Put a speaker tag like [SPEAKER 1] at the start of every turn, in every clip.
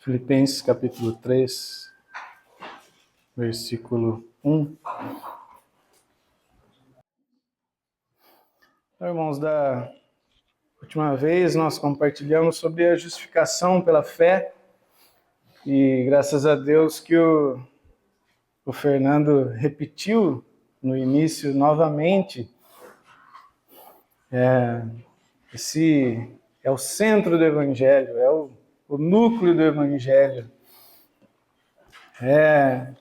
[SPEAKER 1] Filipenses capítulo 3, versículo 1. Então, irmãos, da última vez nós compartilhamos sobre a justificação pela fé e graças a Deus que o Fernando repetiu no início novamente. Esse é o centro do Evangelho, é o núcleo do Evangelho. É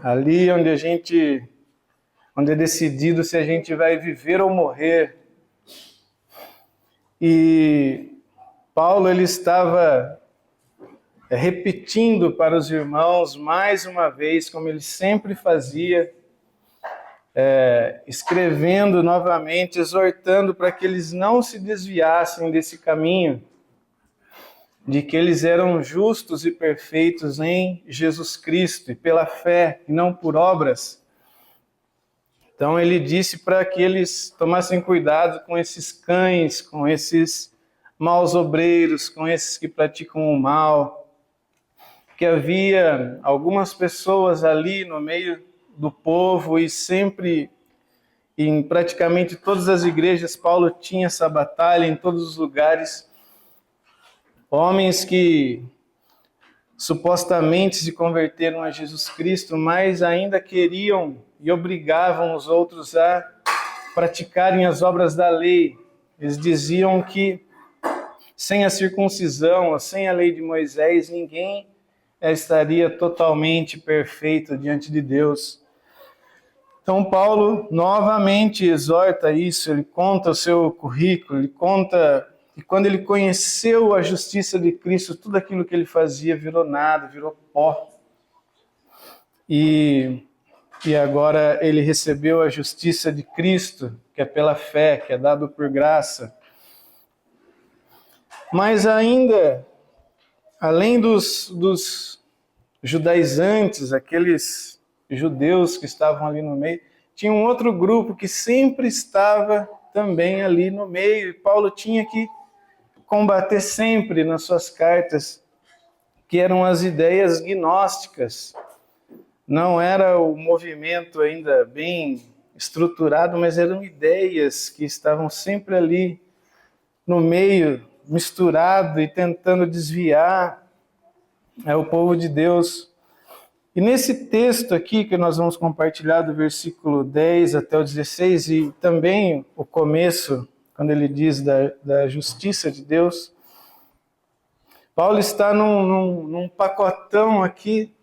[SPEAKER 1] ali onde é decidido se a gente vai viver ou morrer. E Paulo ele estava repetindo para os irmãos mais uma vez, como ele sempre fazia, escrevendo novamente, exortando para que eles não se desviassem desse caminho, de que eles eram justos e perfeitos em Jesus Cristo e pela fé e não por obras. Então ele disse para que eles tomassem cuidado com esses cães, com esses maus obreiros, com esses que praticam o mal, que havia algumas pessoas ali no meio do povo e sempre, em praticamente todas as igrejas, Paulo tinha essa batalha em todos os lugares. Homens que supostamente se converteram a Jesus Cristo, mas ainda queriam e obrigavam os outros a praticarem as obras da lei. Eles diziam que sem a circuncisão, ou sem a lei de Moisés, ninguém estaria totalmente perfeito diante de Deus. Então Paulo novamente exorta isso, ele conta o seu currículo, ele conta que quando ele conheceu a justiça de Cristo, tudo aquilo que ele fazia virou nada, virou pó. E agora ele recebeu a justiça de Cristo, que é pela fé, que é dado por graça. Mas ainda, além dos judaizantes, aqueles judeus que estavam ali no meio, tinha um outro grupo que sempre estava também ali no meio, e Paulo tinha que combater sempre nas suas cartas, que eram as ideias gnósticas. Não era o movimento ainda bem estruturado, mas eram ideias que estavam sempre ali no meio, misturado e tentando desviar o povo de Deus. E nesse texto aqui que nós vamos compartilhar do versículo 10 até o 16, e também o começo, quando ele diz da justiça de Deus, Paulo está num pacotão aqui,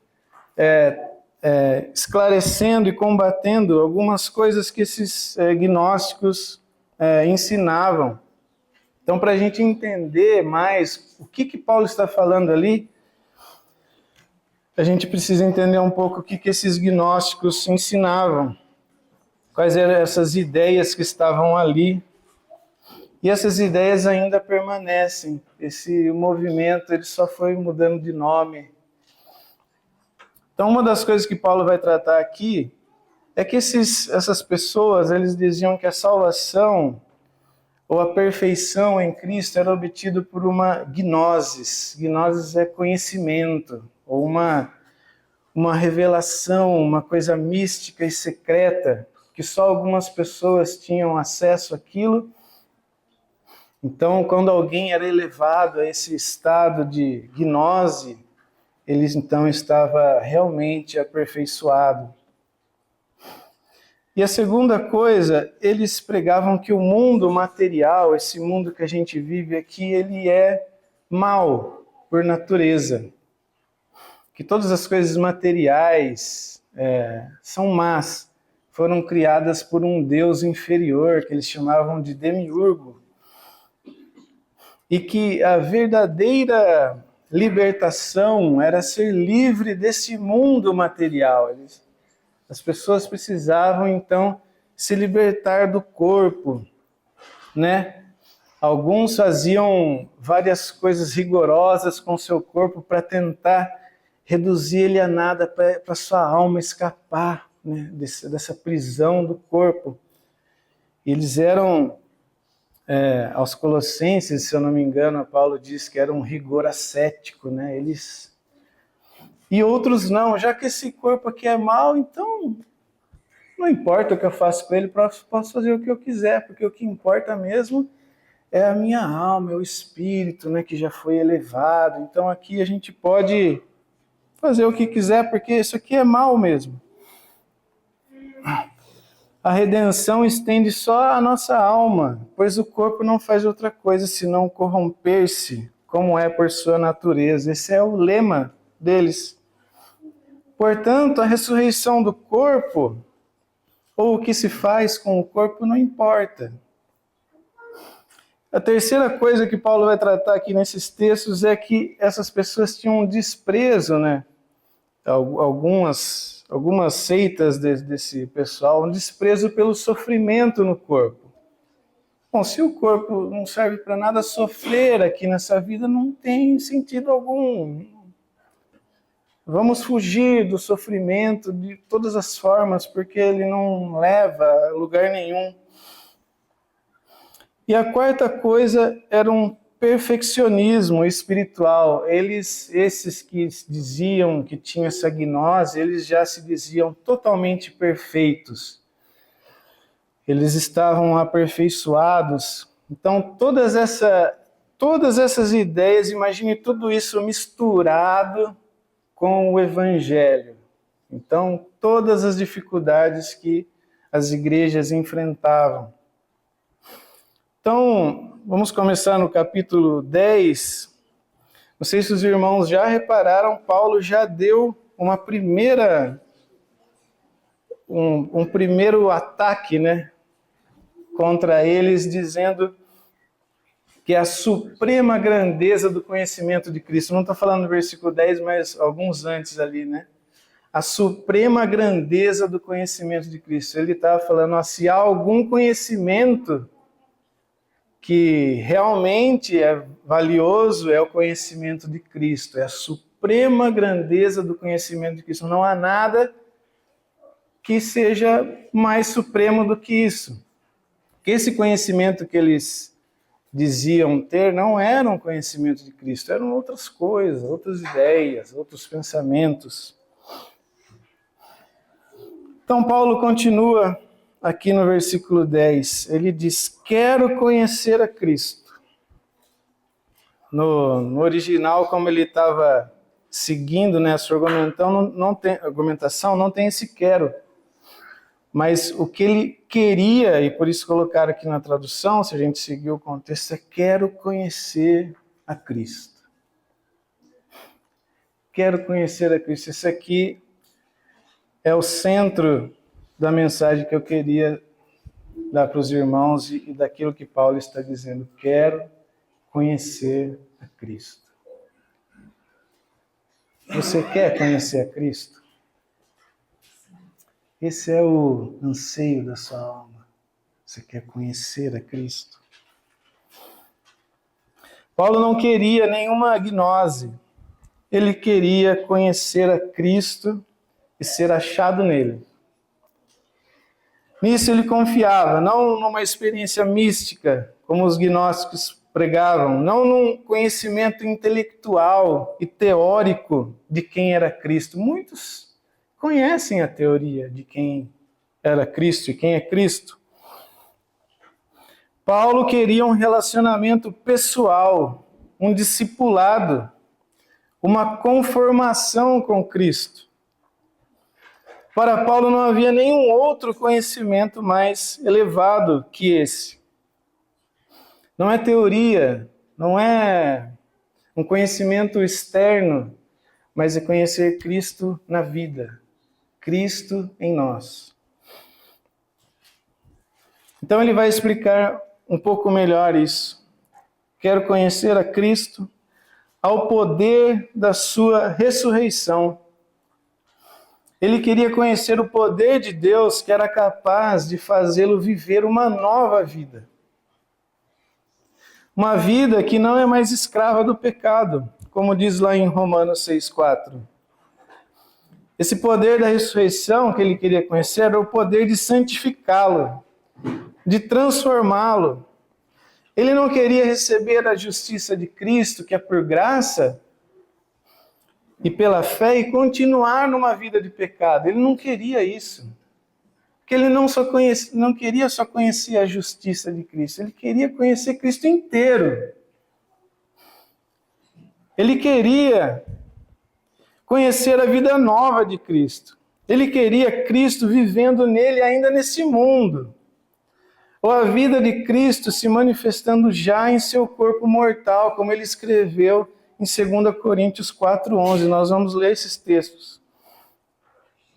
[SPEAKER 1] esclarecendo e combatendo algumas coisas que esses gnósticos ensinavam. Então, para a gente entender mais o que Paulo está falando ali, a gente precisa entender um pouco o que esses gnósticos ensinavam, quais eram essas ideias que estavam ali. E essas ideias ainda permanecem. Esse movimento ele só foi mudando de nome. Então, uma das coisas que Paulo vai tratar aqui é que essas pessoas eles diziam que a salvação ou a perfeição em Cristo era obtida por uma gnosis. Gnosis é conhecimento, ou uma revelação, uma coisa mística e secreta, que só algumas pessoas tinham acesso àquilo. Então, quando alguém era elevado a esse estado de gnose, ele então estava realmente aperfeiçoado. E a segunda coisa, eles pregavam que o mundo material, esse mundo que a gente vive aqui, ele é mau por natureza. Que todas as coisas materiais são más, foram criadas por um Deus inferior, que eles chamavam de demiurgo. E que a verdadeira libertação era ser livre desse mundo material. As pessoas precisavam, então, se libertar do corpo, né? Alguns faziam várias coisas rigorosas com seu corpo para tentar reduzir ele a nada, para sua alma escapar, né? dessa prisão do corpo. Eles eram aos Colossenses, se eu não me engano, Paulo diz que era um rigor ascético, né? E outros não, já que esse corpo aqui é mau, então não importa o que eu faço com ele, posso fazer o que eu quiser, porque o que importa mesmo é a minha alma, é o espírito, né, que já foi elevado. Então aqui a gente pode fazer o que quiser, porque isso aqui é mal mesmo. A redenção estende só a nossa alma, pois o corpo não faz outra coisa senão corromper-se, como é por sua natureza. Esse é o lema deles. Portanto, a ressurreição do corpo, ou o que se faz com o corpo, não importa. A terceira coisa que Paulo vai tratar aqui nesses textos é que essas pessoas tinham um desprezo, né? Algumas seitas desse pessoal, um desprezo pelo sofrimento no corpo. Bom, se o corpo não serve para nada, sofrer aqui nessa vida não tem sentido algum. Vamos fugir do sofrimento de todas as formas, porque ele não leva a lugar nenhum. E a quarta coisa era um perfeccionismo espiritual. Esses que diziam que tinham essa gnose, eles já se diziam totalmente perfeitos. Eles estavam aperfeiçoados. Então, todas essas ideias, imagine tudo isso misturado com o Evangelho. Então, todas as dificuldades que as igrejas enfrentavam. Então, vamos começar no capítulo 10. Não sei se os irmãos já repararam, Paulo já deu um primeiro ataque, né, contra eles, dizendo que a suprema grandeza do conhecimento de Cristo, não estou falando no versículo 10, mas alguns antes ali, né? A suprema grandeza do conhecimento de Cristo. Ele estava falando, se há algum conhecimento que realmente é valioso, é o conhecimento de Cristo, é a suprema grandeza do conhecimento de Cristo. Não há nada que seja mais supremo do que isso. Esse conhecimento que eles diziam ter não era um conhecimento de Cristo, eram outras coisas, outras ideias, outros pensamentos. Então Paulo continua aqui no versículo 10, ele diz, quero conhecer a Cristo. No original, como ele estava seguindo, né, a sua argumentação, não tem esse quero. Mas o que ele queria, e por isso colocaram aqui na tradução, se a gente seguir o contexto, é quero conhecer a Cristo. Quero conhecer a Cristo. Isso aqui é o centro da mensagem que eu queria dar para os irmãos e daquilo que Paulo está dizendo. Quero conhecer a Cristo. Você quer conhecer a Cristo? Esse é o anseio da sua alma. Você quer conhecer a Cristo? Paulo não queria nenhuma gnose. Ele queria conhecer a Cristo e ser achado nele. Nisso ele confiava, não numa experiência mística, como os gnósticos pregavam, não num conhecimento intelectual e teórico de quem era Cristo. Muitos conhecem a teoria de quem era Cristo e quem é Cristo. Paulo queria um relacionamento pessoal, um discipulado, uma conformação com Cristo. Para Paulo não havia nenhum outro conhecimento mais elevado que esse. Não é teoria, não é um conhecimento externo, mas é conhecer Cristo na vida, Cristo em nós. Então ele vai explicar um pouco melhor isso. Quero conhecer a Cristo, ao poder da sua ressurreição. Ele queria conhecer o poder de Deus que era capaz de fazê-lo viver uma nova vida. Uma vida que não é mais escrava do pecado, como diz lá em Romanos 6,4. Esse poder da ressurreição que ele queria conhecer era o poder de santificá-lo, de transformá-lo, Ele não queria receber a justiça de Cristo, que é por graça e pela fé, e continuar numa vida de pecado. Ele não queria isso. Porque ele não queria só conhecer a justiça de Cristo, ele queria conhecer Cristo inteiro. Ele queria conhecer a vida nova de Cristo. Ele queria Cristo vivendo nele ainda nesse mundo. Ou a vida de Cristo se manifestando já em seu corpo mortal, como ele escreveu em 2 Coríntios 4:11. Nós vamos ler esses textos.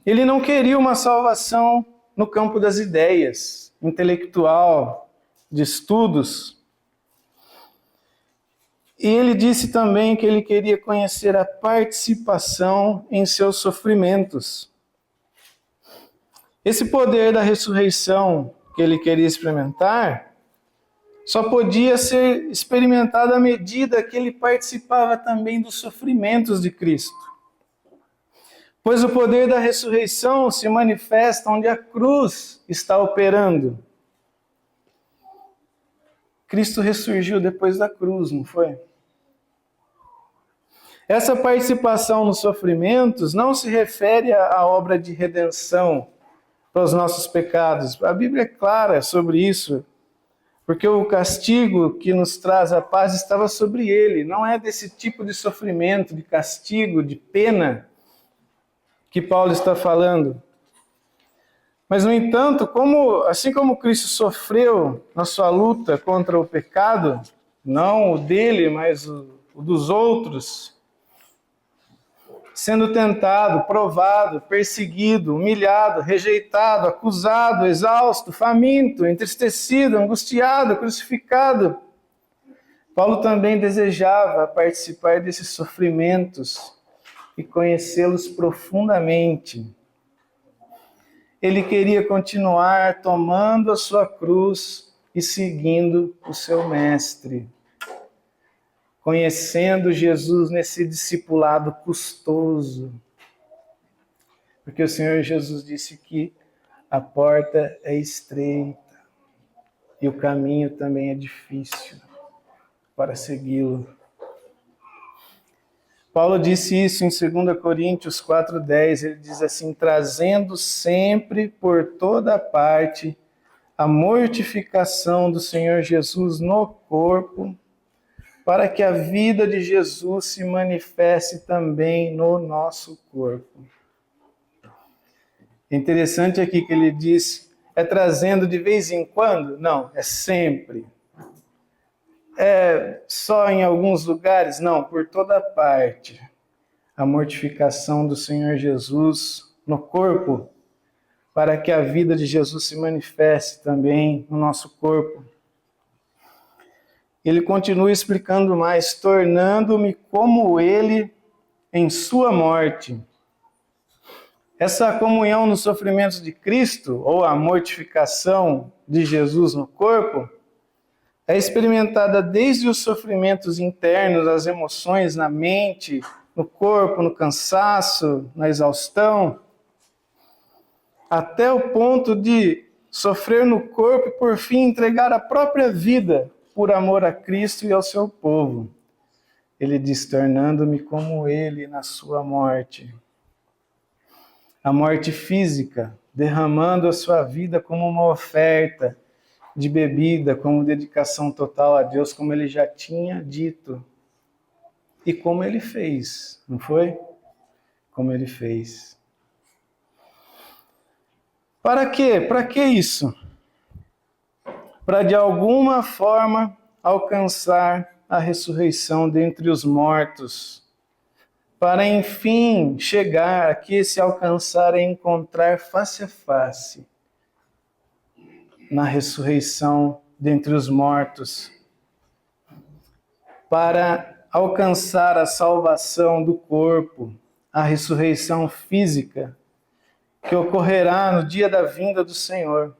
[SPEAKER 1] Ele não queria uma salvação no campo das ideias, intelectual, de estudos. E ele disse também que ele queria conhecer a participação em seus sofrimentos. Esse poder da ressurreição que ele queria experimentar só podia ser experimentado à medida que ele participava também dos sofrimentos de Cristo. Pois o poder da ressurreição se manifesta onde a cruz está operando. Cristo ressurgiu depois da cruz, não foi? Essa participação nos sofrimentos não se refere à obra de redenção para os nossos pecados. A Bíblia é clara sobre isso, porque o castigo que nos traz a paz estava sobre ele. Não é desse tipo de sofrimento, de castigo, de pena que Paulo está falando. Mas, no entanto, assim como Cristo sofreu na sua luta contra o pecado, não o dele, mas o dos outros, sendo tentado, provado, perseguido, humilhado, rejeitado, acusado, exausto, faminto, entristecido, angustiado, crucificado, Paulo também desejava participar desses sofrimentos e conhecê-los profundamente. Ele queria continuar tomando a sua cruz e seguindo o seu mestre, conhecendo Jesus nesse discipulado custoso. Porque o Senhor Jesus disse que a porta é estreita e o caminho também é difícil para segui-lo. Paulo disse isso em 2 Coríntios 4:10, ele diz assim: trazendo sempre por toda parte a mortificação do Senhor Jesus no corpo, para que a vida de Jesus se manifeste também no nosso corpo. É interessante aqui que ele diz, é trazendo de vez em quando? Não, é sempre. É só em alguns lugares? Não, por toda parte. A mortificação do Senhor Jesus no corpo, para que a vida de Jesus se manifeste também no nosso corpo. Ele continua explicando mais, tornando-me como ele em sua morte. Essa comunhão nos sofrimentos de Cristo, ou a mortificação de Jesus no corpo, é experimentada desde os sofrimentos internos, as emoções na mente, no corpo, no cansaço, na exaustão, até o ponto de sofrer no corpo e, por fim, entregar a própria vida por amor a Cristo e ao seu povo. Ele diz, tornando-me como ele na sua morte. A morte física, derramando a sua vida como uma oferta de bebida, como dedicação total a Deus, como ele já tinha dito. E como ele fez, não foi? Como ele fez. Para quê? Para que isso? Para de alguma forma alcançar a ressurreição dentre os mortos. Para enfim chegar aqui, se alcançar e encontrar face a face na ressurreição dentre os mortos. Para alcançar a salvação do corpo, a ressurreição física, que ocorrerá no dia da vinda do Senhor.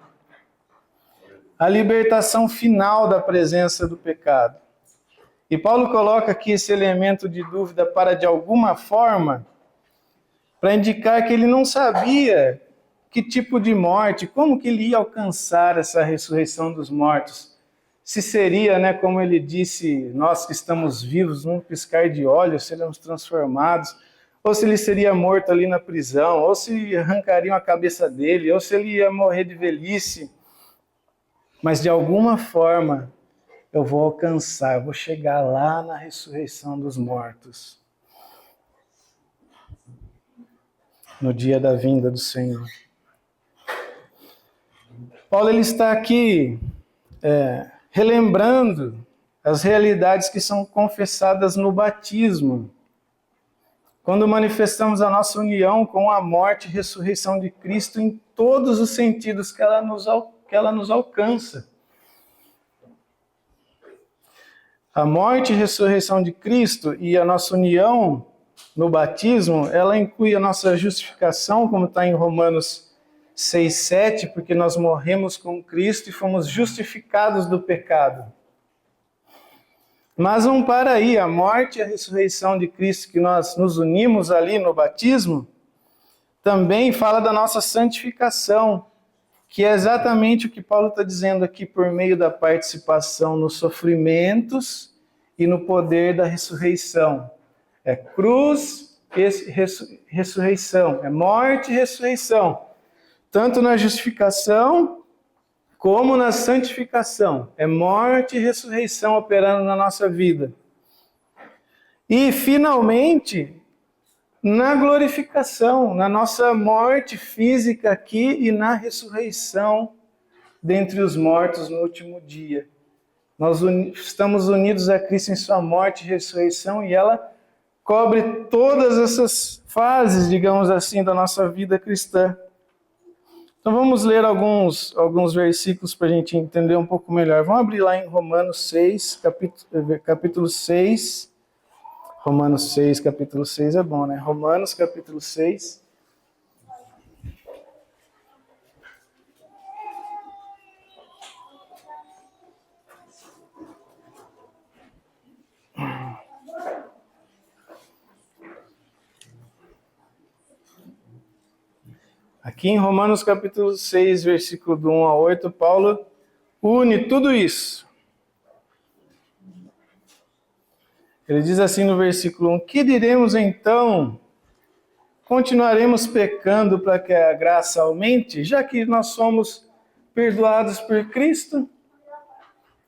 [SPEAKER 1] A libertação final da presença do pecado. E Paulo coloca aqui esse elemento de dúvida para, de alguma forma, para indicar que ele não sabia que tipo de morte, como que ele ia alcançar essa ressurreição dos mortos. se seria, né, como ele disse, nós que estamos vivos, num piscar de olhos, seremos transformados, ou se ele seria morto ali na prisão, ou se arrancariam a cabeça dele, ou se ele ia morrer de velhice. Mas de alguma forma eu vou alcançar, eu vou chegar lá na ressurreição dos mortos, no dia da vinda do Senhor. Paulo ele está aqui relembrando as realidades que são confessadas no batismo, quando manifestamos a nossa união com a morte e ressurreição de Cristo em todos os sentidos que ela nos alcança. A morte e ressurreição de Cristo e a nossa união no batismo, ela inclui a nossa justificação, como está em Romanos 6:7, porque nós morremos com Cristo e fomos justificados do pecado. Mas não para aí, a morte e a ressurreição de Cristo, que nós nos unimos ali no batismo, também fala da nossa santificação, que é exatamente o que Paulo está dizendo aqui por meio da participação nos sofrimentos e no poder da ressurreição. É cruz e ressurreição, é morte e ressurreição, tanto na justificação como na santificação. É morte e ressurreição operando na nossa vida. E, finalmente, na glorificação, na nossa morte física aqui e na ressurreição dentre os mortos no último dia. Nós estamos unidos a Cristo em sua morte e ressurreição e ela cobre todas essas fases, digamos assim, da nossa vida cristã. Então vamos ler alguns versículos para a gente entender um pouco melhor. Vamos abrir lá em Romanos 6, capítulo 6. Romanos 6, capítulo 6 é bom, né? Romanos, capítulo 6. Aqui em Romanos capítulo 6, versículo do 1 a 8, Paulo une tudo isso. Ele diz assim no versículo 1, que diremos então? Continuaremos pecando para que a graça aumente, já que nós somos perdoados por Cristo?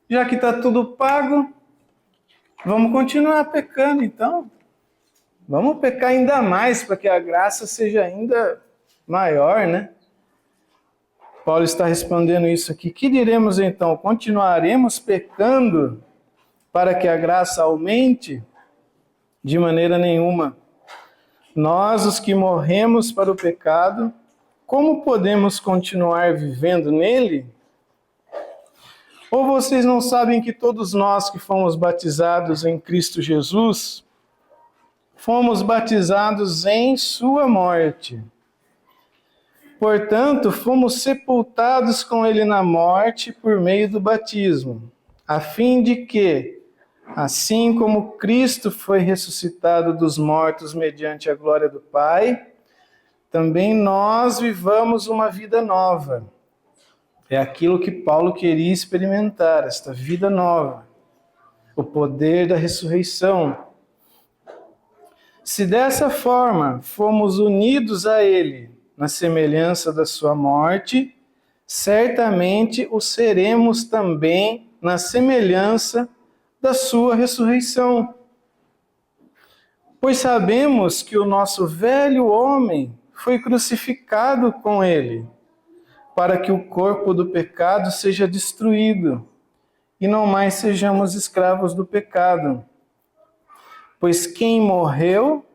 [SPEAKER 1] Já que está tudo pago, vamos continuar pecando então? Vamos pecar ainda mais para que a graça seja ainda maior, né? Paulo está respondendo isso aqui. Que diremos então? Continuaremos pecando para que a graça aumente? De maneira nenhuma. Nós, os que morremos para o pecado, como podemos continuar vivendo nele? Ou vocês não sabem que todos nós que fomos batizados em Cristo Jesus, fomos batizados em sua morte? Portanto, fomos sepultados com ele na morte por meio do batismo, a fim de que, assim como Cristo foi ressuscitado dos mortos mediante a glória do Pai, também nós vivamos uma vida nova. É aquilo que Paulo queria experimentar, esta vida nova, o poder da ressurreição. Se dessa forma fomos unidos a ele, na semelhança da sua morte, certamente o seremos também na semelhança da sua ressurreição. Pois sabemos que o nosso velho homem foi crucificado com ele, para que o corpo do pecado seja destruído e não mais sejamos escravos do pecado. Pois quem morreu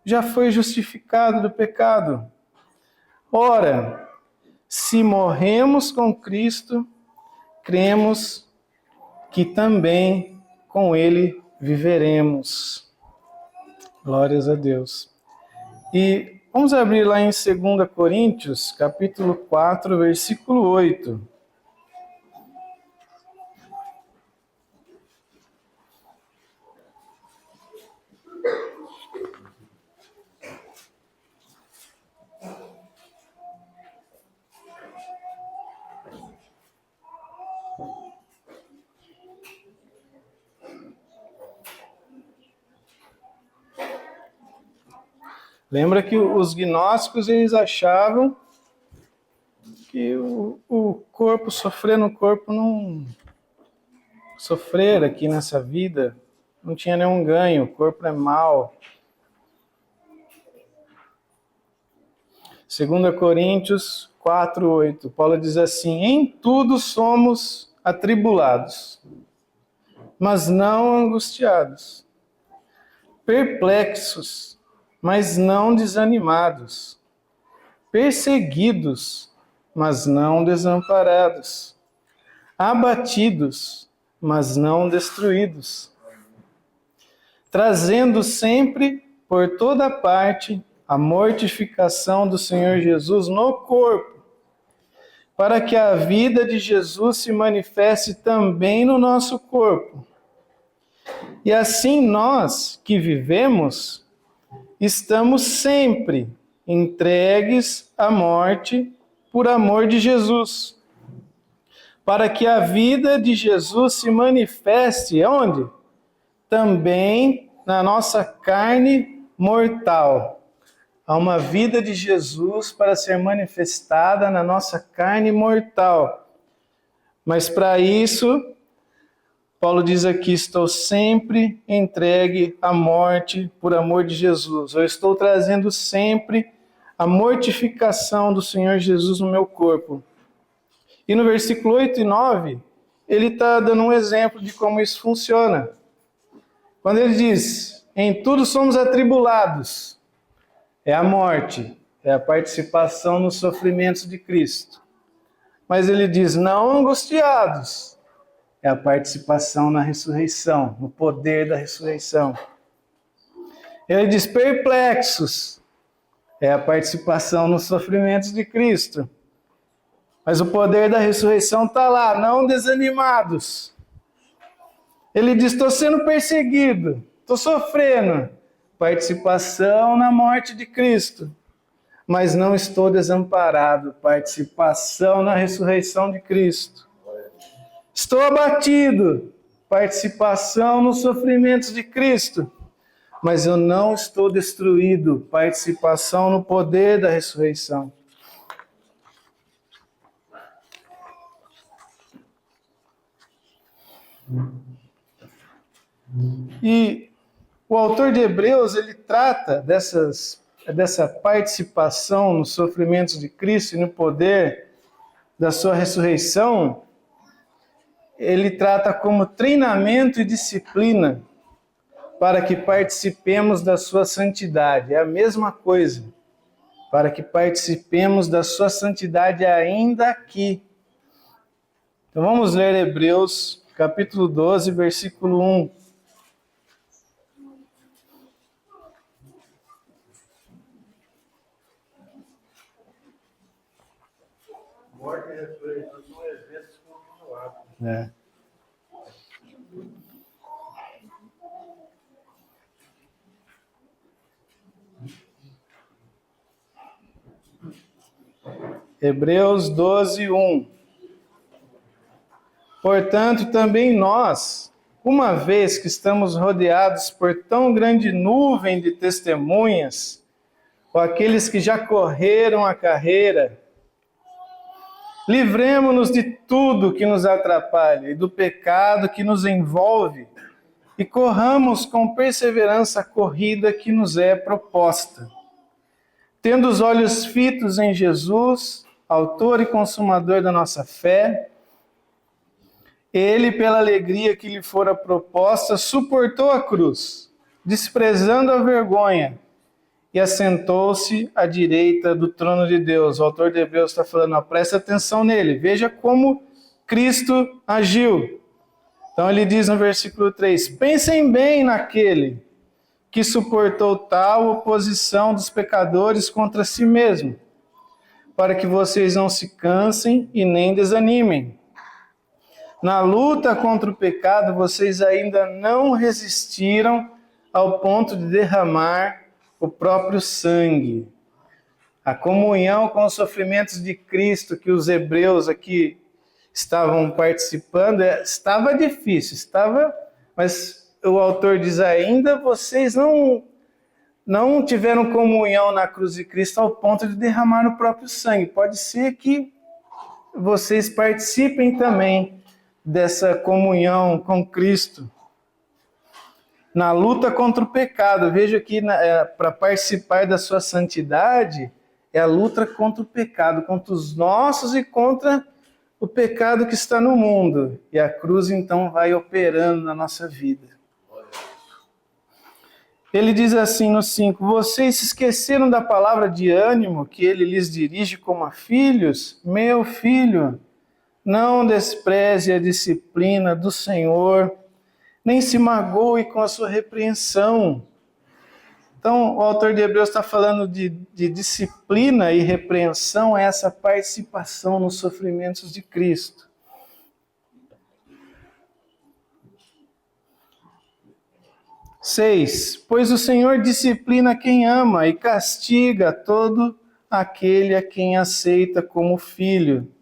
[SPEAKER 1] já foi justificado do pecado. Ora, se morremos com Cristo, cremos que também com ele viveremos. Glórias a Deus. E vamos abrir lá em 2 Coríntios, capítulo 4, versículo 8. Lembra que os gnósticos, eles achavam que o corpo, sofrer no corpo, não sofrer aqui nessa vida, não tinha nenhum ganho, o corpo é mau. 2 Coríntios 4:8, Paulo diz assim: em tudo somos atribulados, mas não angustiados, perplexos, mas não desanimados, perseguidos, mas não desamparados, abatidos, mas não destruídos, trazendo sempre por toda parte a mortificação do Senhor Jesus no corpo, para que a vida de Jesus se manifeste também no nosso corpo. E assim nós que vivemos, estamos sempre entregues à morte por amor de Jesus, para que a vida de Jesus se manifeste onde? Também na nossa carne mortal. Há uma vida de Jesus para ser manifestada na nossa carne mortal. Mas para isso, Paulo diz aqui: estou sempre entregue à morte por amor de Jesus. Eu estou trazendo sempre a mortificação do Senhor Jesus no meu corpo. E no versículo 8 e 9, ele está dando um exemplo de como isso funciona. Quando ele diz: em tudo somos atribulados, é a morte, é a participação nos sofrimentos de Cristo. Mas ele diz: não angustiados, é a participação na ressurreição, no poder da ressurreição. Ele diz: perplexos, é a participação nos sofrimentos de Cristo. Mas o poder da ressurreição está lá, não desanimados. Ele diz: estou sendo perseguido, estou sofrendo. Participação na morte de Cristo. Mas não estou desamparado. Participação na ressurreição de Cristo. Estou abatido. Participação nos sofrimentos de Cristo. Mas eu não estou destruído. Participação no poder da ressurreição. E o autor de Hebreus, ele trata dessa participação nos sofrimentos de Cristo e no poder da sua ressurreição. Ele trata como treinamento e disciplina para que participemos da sua santidade. É a mesma coisa, para que participemos da sua santidade ainda aqui. Então vamos ler Hebreus, capítulo 12, versículo 1.
[SPEAKER 2] Morte e ressurreição são eventos continuados.
[SPEAKER 1] É. Hebreus 12, 1. Portanto, também nós, uma vez que estamos rodeados por tão grande nuvem de testemunhas, ou aqueles que já correram a carreira, livremo-nos de tudo que nos atrapalha e do pecado que nos envolve, e corramos com perseverança a corrida que nos é proposta. Tendo os olhos fitos em Jesus, autor e consumador da nossa fé, ele, pela alegria que lhe fora proposta, suportou a cruz, desprezando a vergonha, e assentou-se à direita do trono de Deus. O autor de Hebreus está falando: presta atenção nele, veja como Cristo agiu. Então ele diz no versículo 3, pensem bem naquele que suportou tal oposição dos pecadores contra si mesmo, para que vocês não se cansem e nem desanimem. Na luta contra o pecado, vocês ainda não resistiram ao ponto de derramar o próprio sangue. A comunhão com os sofrimentos de Cristo que os hebreus aqui estavam participando, estava difícil, mas o autor diz ainda, vocês não tiveram comunhão na cruz de Cristo ao ponto de derramar o próprio sangue. Pode ser que vocês participem também dessa comunhão com Cristo na luta contra o pecado. Veja que para participar da sua santidade é a luta contra o pecado, contra os nossos e contra o pecado que está no mundo. E a cruz então vai operando na nossa vida. Ele diz assim no 5, vocês se esqueceram da palavra de ânimo que ele lhes dirige como a filhos? Meu filho, não despreze a disciplina do Senhor, nem se magoe com a sua repreensão. Então, o autor de Hebreus está falando de disciplina e repreensão, é essa participação nos sofrimentos de Cristo. Seis, pois o Senhor disciplina quem ama e castiga todo aquele a quem aceita como filho.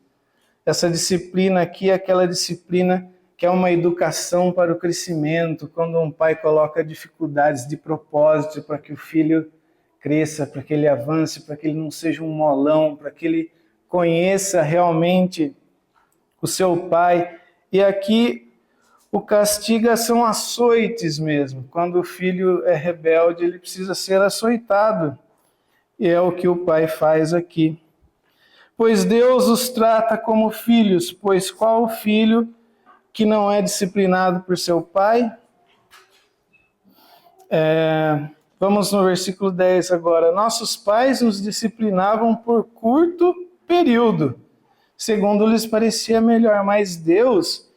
[SPEAKER 1] Essa disciplina aqui é aquela disciplina que é uma educação para o crescimento, quando um pai coloca dificuldades de propósito para que o filho cresça, para que ele avance, para que ele não seja um molão, para que ele conheça realmente o seu pai. E aqui o castiga são açoites mesmo. Quando o filho é rebelde, ele precisa ser açoitado. E é o que o pai faz aqui. Pois Deus os trata como filhos, pois qual filho que não é disciplinado por seu pai? Vamos no versículo 10 agora. Nossos pais nos disciplinavam por curto período, segundo lhes parecia melhor, mas Deus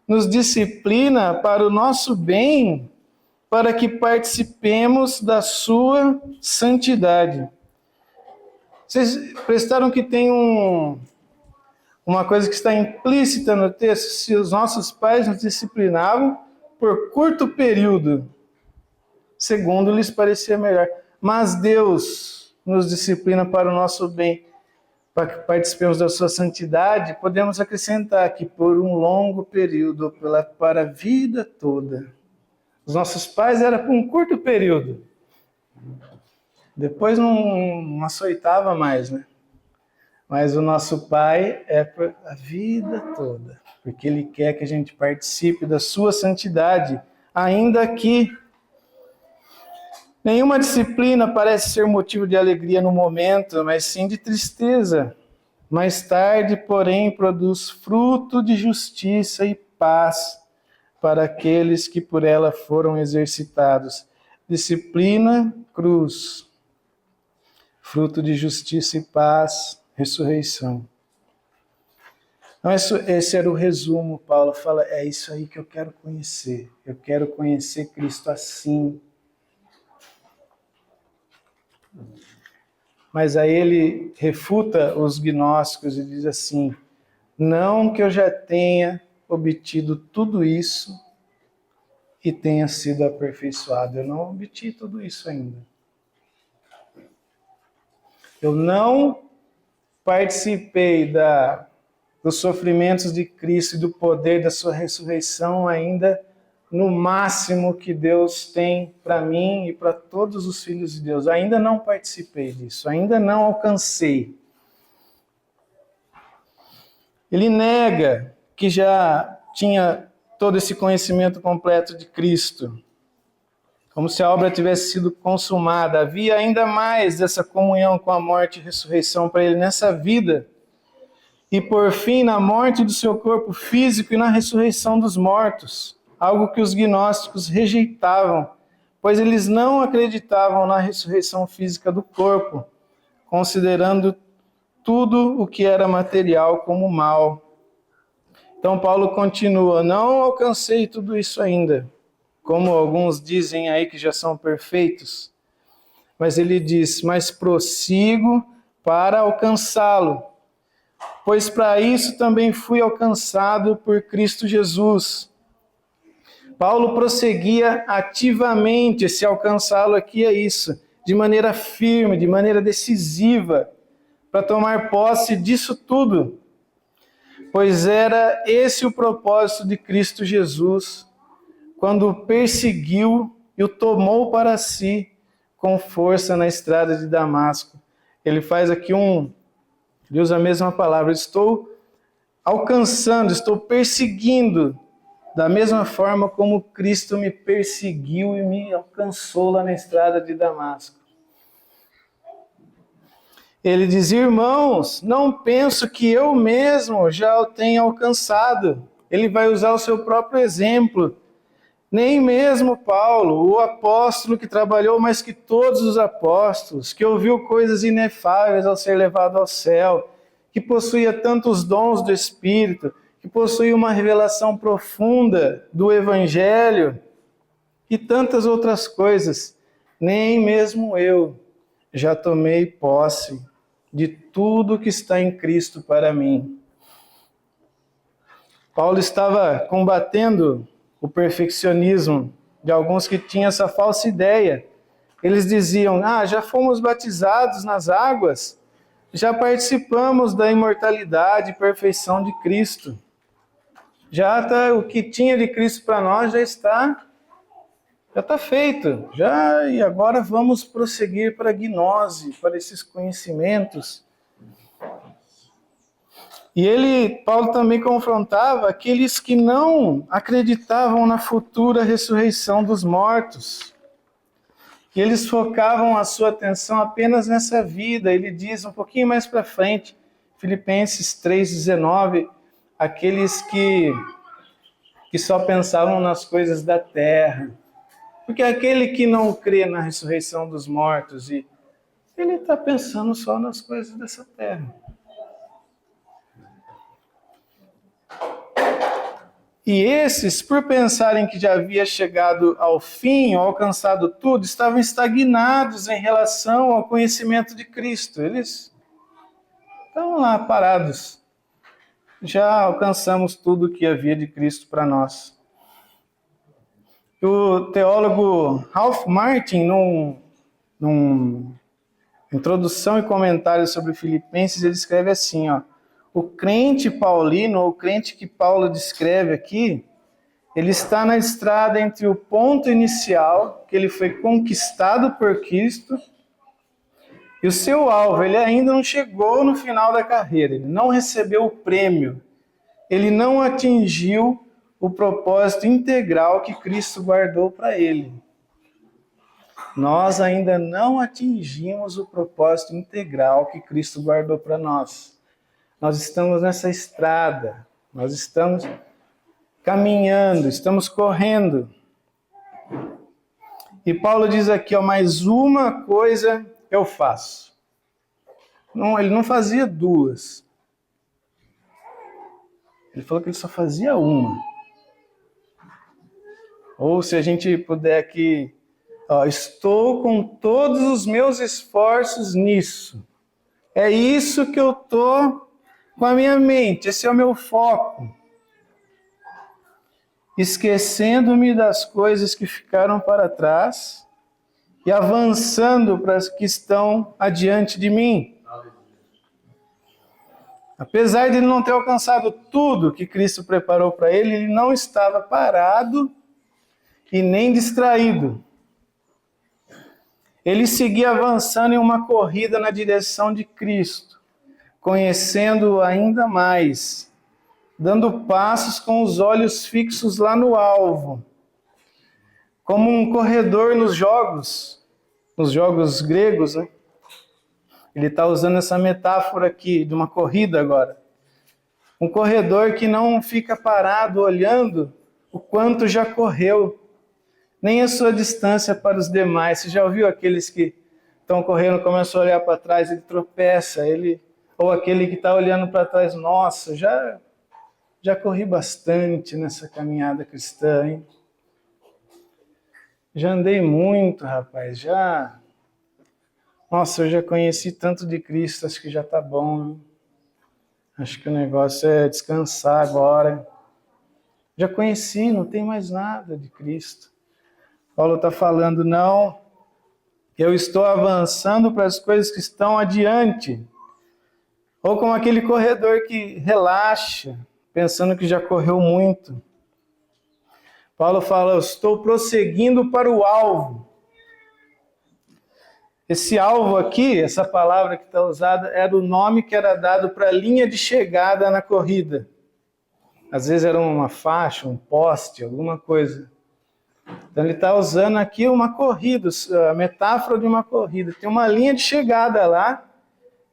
[SPEAKER 1] nos disciplina para o nosso bem, para que participemos da sua santidade. Vocês prestaram que tem uma coisa que está implícita no texto? Se os nossos pais nos disciplinavam por curto período, segundo lhes parecia melhor. Mas Deus nos disciplina para o nosso bem, para que participemos da sua santidade. Podemos acrescentar que por um longo período, para a vida toda. Os nossos pais era por um curto período. Depois não açoitava mais, né? Mas o nosso Pai é por a vida toda, porque Ele quer que a gente participe da sua santidade, ainda que nenhuma disciplina parece ser motivo de alegria no momento, mas sim de tristeza. Mais tarde, porém, produz fruto de justiça e paz para aqueles que por ela foram exercitados. Disciplina, cruz. Fruto de justiça e paz, ressurreição. Então, esse era o resumo. Paulo fala, é isso aí que eu quero conhecer. Eu quero conhecer Cristo assim. Mas aí ele refuta os gnósticos e diz assim, não que eu já tenha obtido tudo isso e tenha sido aperfeiçoado. Eu não obtive tudo isso ainda. Eu não participei dos sofrimentos de Cristo e do poder da sua ressurreição ainda no máximo que Deus tem para mim e para todos os filhos de Deus. Ainda não participei disso, ainda não alcancei. Ele nega que já tinha todo esse conhecimento completo de Cristo, como se a obra tivesse sido consumada. Havia ainda mais dessa comunhão com a morte e ressurreição para ele nessa vida. E por fim, na morte do seu corpo físico e na ressurreição dos mortos. Algo que os gnósticos rejeitavam, pois eles não acreditavam na ressurreição física do corpo, considerando tudo o que era material como mal. Então Paulo continua, não alcancei tudo isso ainda, como alguns dizem aí que já são perfeitos. Mas ele diz, mas prossigo para alcançá-lo, pois para isso também fui alcançado por Cristo Jesus. Paulo prosseguia ativamente, esse alcançá-lo aqui é isso, de maneira firme, de maneira decisiva, para tomar posse disso tudo. Pois era esse o propósito de Cristo Jesus, quando o perseguiu e o tomou para si, com força na estrada de Damasco. Ele faz aqui ele usa a mesma palavra, estou alcançando, estou perseguindo, da mesma forma como Cristo me perseguiu e me alcançou lá na estrada de Damasco. Ele diz, irmãos, não penso que eu mesmo já o tenha alcançado. Ele vai usar o seu próprio exemplo. Nem mesmo Paulo, o apóstolo que trabalhou mais que todos os apóstolos, que ouviu coisas inefáveis ao ser levado ao céu, que possuía tantos dons do Espírito, que possuía uma revelação profunda do Evangelho e tantas outras coisas, nem mesmo eu já tomei posse de tudo que está em Cristo para mim. Paulo estava combatendo o perfeccionismo de alguns que tinham essa falsa ideia. Eles diziam, já fomos batizados nas águas, já participamos da imortalidade e perfeição de Cristo. O que tinha de Cristo para nós já está feito. E agora vamos prosseguir para a gnose, para esses conhecimentos. E Paulo também confrontava aqueles que não acreditavam na futura ressurreição dos mortos. Que eles focavam a sua atenção apenas nessa vida. Ele diz um pouquinho mais para frente, Filipenses 3,19, aqueles que só pensavam nas coisas da terra. Porque aquele que não crê na ressurreição dos mortos, ele está pensando só nas coisas dessa terra. E esses, por pensarem que já havia chegado ao fim, ou alcançado tudo, estavam estagnados em relação ao conhecimento de Cristo. Eles estavam lá parados. Já alcançamos tudo que havia de Cristo para nós. O teólogo Ralph Martin, num introdução e comentário sobre Filipenses, ele escreve assim, o crente paulino, ou o crente que Paulo descreve aqui, ele está na estrada entre o ponto inicial, que ele foi conquistado por Cristo, e o seu alvo. Ele ainda não chegou no final da carreira, ele não recebeu o prêmio, ele não atingiu o propósito integral que Cristo guardou para ele. Nós ainda não atingimos o propósito integral que Cristo guardou para nós. Nós estamos nessa estrada, nós estamos caminhando, estamos correndo. E Paulo diz aqui, mais uma coisa eu faço. Ele não fazia duas. Ele falou que ele só fazia uma. Ou se a gente puder aqui, estou com todos os meus esforços nisso. É isso que eu estou com a minha mente, esse é o meu foco. Esquecendo-me das coisas que ficaram para trás e avançando para as que estão adiante de mim. Apesar de ele não ter alcançado tudo que Cristo preparou para ele, ele não estava parado e nem distraído. Ele seguia avançando em uma corrida na direção de Cristo, conhecendo-o ainda mais, dando passos com os olhos fixos lá no alvo, como um corredor nos jogos gregos, né? Ele está usando essa metáfora aqui de uma corrida agora. Um corredor que não fica parado olhando o quanto já correu, nem a sua distância para os demais. Você já ouviu aqueles que estão correndo, começam a olhar para trás, ele tropeça, ou aquele que está olhando para trás, nossa, já corri bastante nessa caminhada cristã, hein? Já andei muito, rapaz, Nossa, eu já conheci tanto de Cristo, acho que já está bom, hein? Acho que o negócio é descansar agora. Já conheci, não tem mais nada de Cristo. Paulo está falando, não, eu estou avançando para as coisas que estão adiante. Ou como aquele corredor que relaxa, pensando que já correu muito. Paulo fala, eu estou prosseguindo para o alvo. Esse alvo aqui, essa palavra que está usada, era o nome que era dado para a linha de chegada na corrida. Às vezes era uma faixa, um poste, alguma coisa. Então ele está usando aqui uma corrida, a metáfora de uma corrida. Tem uma linha de chegada lá,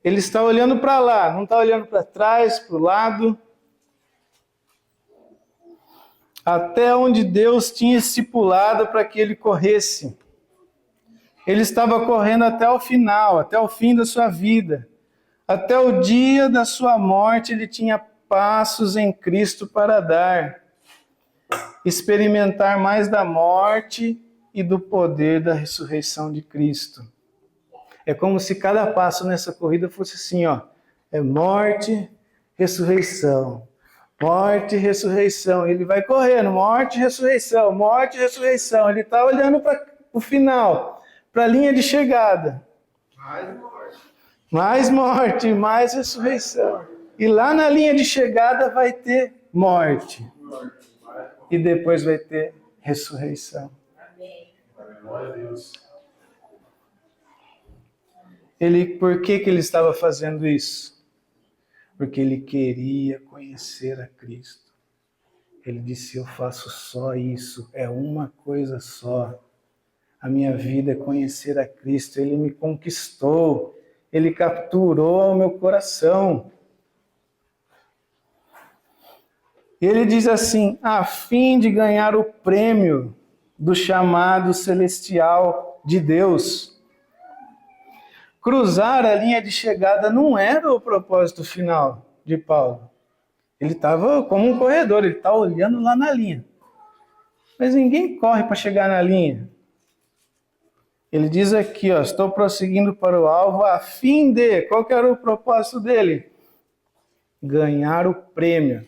[SPEAKER 1] ele está olhando para lá, não está olhando para trás, para o lado. Até onde Deus tinha estipulado para que ele corresse. Ele estava correndo até o final, até o fim da sua vida. Até o dia da sua morte, ele tinha passos em Cristo para dar. Experimentar mais da morte e do poder da ressurreição de Cristo. É como se cada passo nessa corrida fosse assim, ó. É morte, ressurreição. Morte e ressurreição. Ele vai correndo, morte e ressurreição, morte e ressurreição. Ele está olhando para o final, para a linha de chegada. Mais morte, mais ressurreição. E lá na linha de chegada vai ter morte. E depois vai ter ressurreição. Por que ele estava fazendo isso? Porque ele queria conhecer a Cristo. Ele disse, eu faço só isso, é uma coisa só. A minha vida é conhecer a Cristo. Ele me conquistou, ele capturou o meu coração. Ele diz assim, a fim de ganhar o prêmio do chamado celestial de Deus. Cruzar a linha de chegada não era o propósito final de Paulo. Ele estava como um corredor, ele está olhando lá na linha. Mas ninguém corre para chegar na linha. Ele diz aqui, ó, estou prosseguindo para o alvo a fim de... Qual que era o propósito dele? Ganhar o prêmio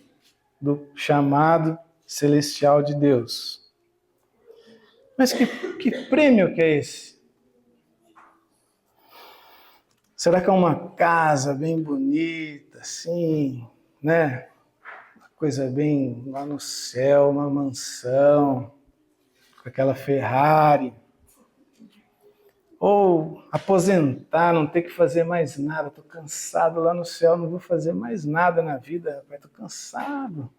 [SPEAKER 1] do chamado celestial de Deus. Mas que prêmio que é esse? Será que é uma casa bem bonita, assim, né? Uma coisa bem lá no céu, uma mansão, com aquela Ferrari? Ou aposentar, não ter que fazer mais nada, estou cansado lá no céu, não vou fazer mais nada na vida, rapaz, estou cansado.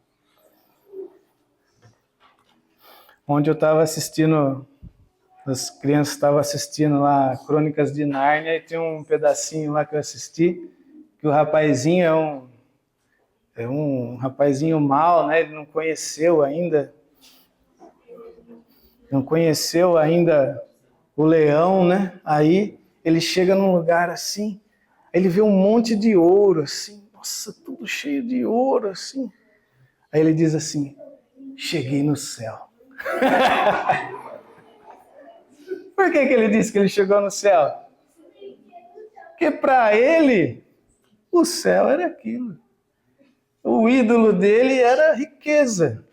[SPEAKER 1] Onde eu estava assistindo, as crianças estavam assistindo lá Crônicas de Nárnia, e tem um pedacinho lá que eu assisti, que o rapazinho é um rapazinho mau, né? Ele não conheceu ainda o leão, né? Aí ele chega num lugar assim, ele vê um monte de ouro, assim, nossa, tudo cheio de ouro, assim. Aí ele diz assim, cheguei no céu. Por que ele disse que ele chegou no céu? Porque para ele, o céu era aquilo. O ídolo dele era a riqueza.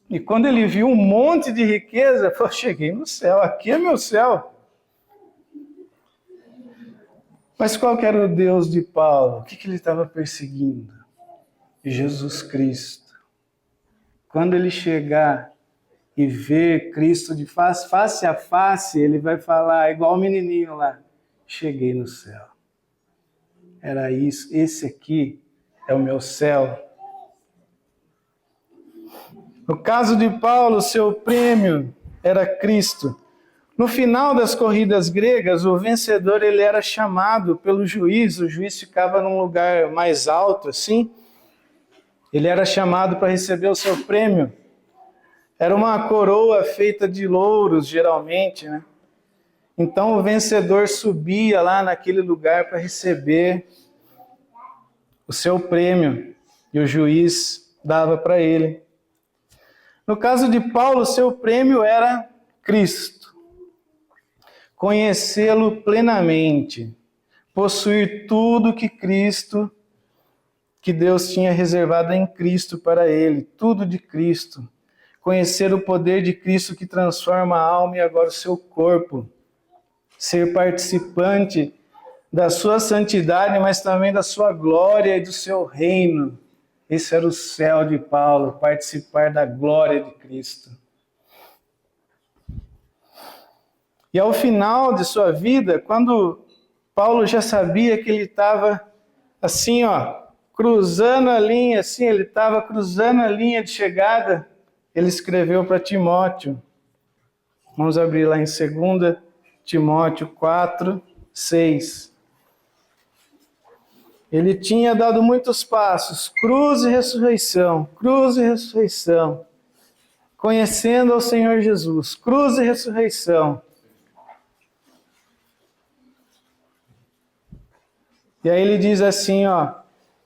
[SPEAKER 1] E quando ele viu um monte de riqueza, falou, cheguei no céu, aqui é meu céu. Mas qual que era o Deus de Paulo? O que ele estava perseguindo? Jesus Cristo. Quando ele chegar e ver Cristo de face a face, ele vai falar, igual o menininho lá, cheguei no céu. Era isso, esse aqui é o meu céu. No caso de Paulo, seu prêmio era Cristo. No final das corridas gregas, o vencedor ele era chamado pelo juiz, o juiz ficava num lugar mais alto assim, ele era chamado para receber o seu prêmio. Era uma coroa feita de louros, geralmente, né? Então o vencedor subia lá naquele lugar para receber o seu prêmio, e o juiz dava para ele. No caso de Paulo, seu prêmio era Cristo. Conhecê-lo plenamente, possuir tudo que Deus tinha reservado em Cristo para ele, tudo de Cristo. Conhecer o poder de Cristo que transforma a alma e agora o seu corpo. Ser participante da sua santidade, mas também da sua glória e do seu reino. Esse era o céu de Paulo, participar da glória de Cristo. E ao final de sua vida, quando Paulo já sabia que ele estava assim, cruzando a linha, assim, ele estava cruzando a linha de chegada, ele escreveu para Timóteo. Vamos abrir lá em 2 Timóteo 4, 6. Ele tinha dado muitos passos, cruz e ressurreição, conhecendo ao Senhor Jesus, cruz e ressurreição. E aí ele diz assim,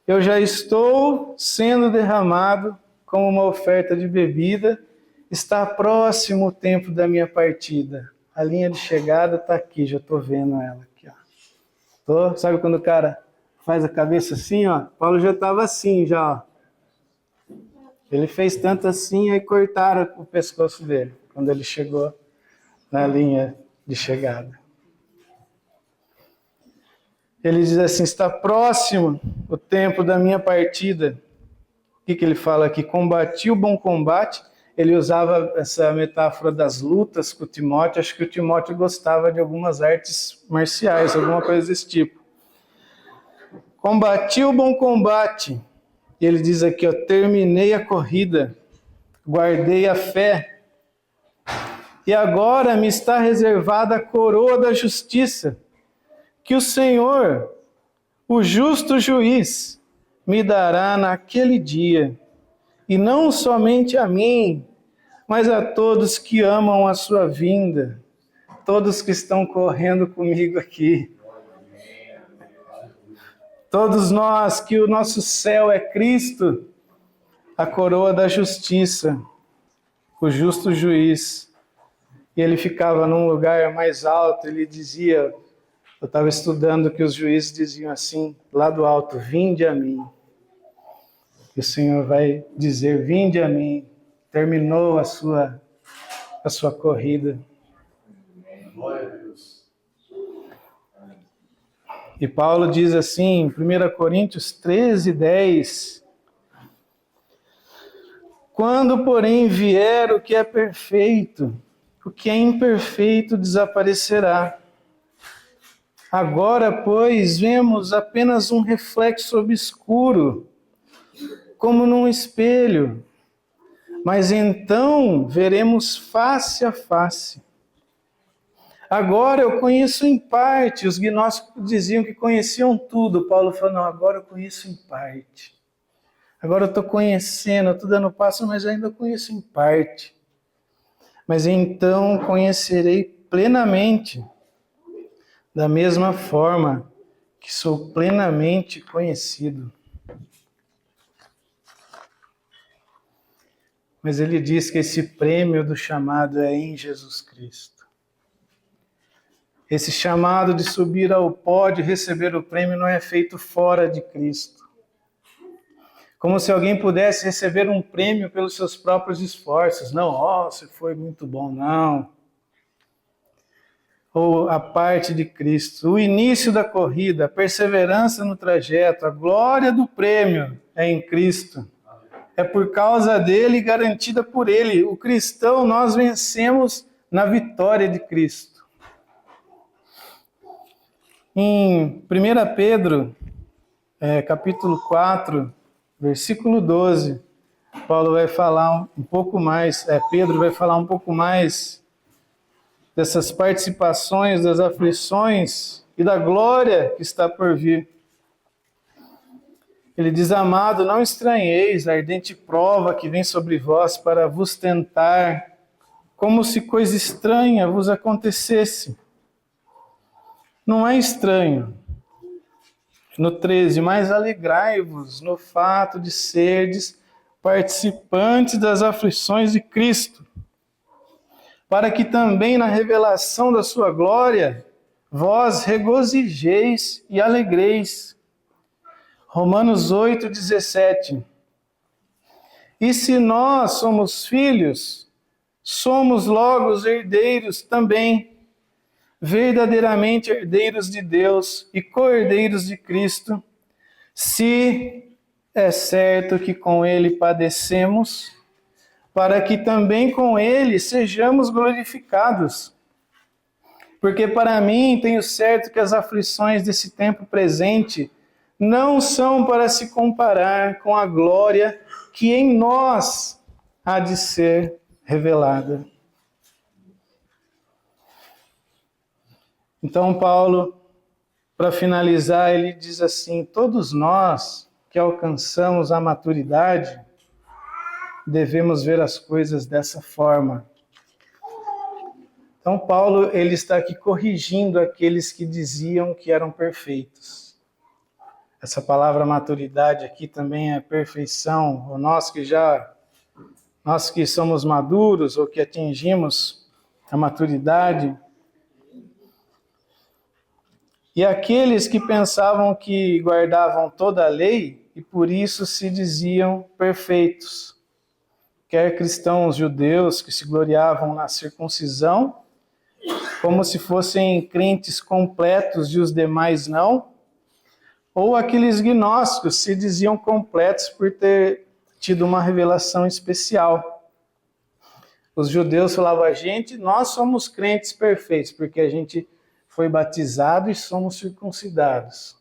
[SPEAKER 1] eu já estou sendo derramado como uma oferta de bebida, está próximo o tempo da minha partida. A linha de chegada está aqui, já estou vendo ela aqui. Sabe quando o cara faz a cabeça assim, Paulo já estava assim, já. Ele fez tanto assim, aí cortaram o pescoço dele, quando ele chegou na linha de chegada. Ele diz assim, está próximo o tempo da minha partida. O que ele fala aqui? Combati o bom combate. Ele usava essa metáfora das lutas com o Timóteo. Acho que o Timóteo gostava de algumas artes marciais, alguma coisa desse tipo. Combati o bom combate. E ele diz aqui, terminei a corrida, guardei a fé. E agora me está reservada a coroa da justiça, que o Senhor, o justo juiz, me dará naquele dia, e não somente a mim, mas a todos que amam a sua vinda, todos que estão correndo comigo aqui, todos nós que o nosso céu é Cristo, a coroa da justiça, o justo juiz. E ele ficava num lugar mais alto, ele dizia... Eu estava estudando que os juízes diziam assim, lá do alto, vinde a mim. E o Senhor vai dizer, vinde a mim. Terminou a sua corrida.
[SPEAKER 2] Glória a Deus.
[SPEAKER 1] E Paulo diz assim, em 1 Coríntios 13, 10. Quando, porém, vier o que é perfeito, o que é imperfeito desaparecerá. Agora, pois, vemos apenas um reflexo obscuro, como num espelho. Mas então veremos face a face. Agora eu conheço em parte. Os gnósticos diziam que conheciam tudo. Paulo falou, não, agora eu conheço em parte. Agora eu estou conhecendo, eu estou dando passo, mas ainda conheço em parte. Mas então conhecerei plenamente, da mesma forma que sou plenamente conhecido. Mas ele diz que esse prêmio do chamado é em Jesus Cristo. Esse chamado de subir ao pódio e receber o prêmio não é feito fora de Cristo. Como se alguém pudesse receber um prêmio pelos seus próprios esforços. Não, você foi muito bom, não. Ou a parte de Cristo. O início da corrida, a perseverança no trajeto, a glória do prêmio é em Cristo. É por causa dele e garantida por ele. O cristão, nós vencemos na vitória de Cristo. Em 1 Pedro, capítulo 4, versículo 12, Paulo vai falar um pouco mais, Pedro vai falar um pouco mais dessas participações, das aflições e da glória que está por vir. Ele diz, amado, não estranheis a ardente prova que vem sobre vós para vos tentar, como se coisa estranha vos acontecesse. Não é estranho. No 13, mas alegrai-vos no fato de serdes participantes das aflições de Cristo, para que também na revelação da sua glória vós regozijeis e alegreis. Romanos 8, 17. E se nós somos filhos, somos logo os herdeiros também, verdadeiramente herdeiros de Deus e co-herdeiros de Cristo, se é certo que com ele padecemos, para que também com ele sejamos glorificados. Porque para mim tenho certo que as aflições desse tempo presente não são para se comparar com a glória que em nós há de ser revelada. Então, Paulo, para finalizar, ele diz assim: todos nós que alcançamos a maturidade devemos ver as coisas dessa forma. Então, Paulo, ele está aqui corrigindo aqueles que diziam que eram perfeitos. Essa palavra maturidade aqui também é perfeição. Ou nós que somos maduros ou que atingimos a maturidade. E aqueles que pensavam que guardavam toda a lei e por isso se diziam perfeitos. Quer cristãos judeus que se gloriavam na circuncisão, como se fossem crentes completos e os demais não, ou aqueles gnósticos se diziam completos por ter tido uma revelação especial. Os judeus falavam: nós somos crentes perfeitos, porque a gente foi batizado e somos circuncidados.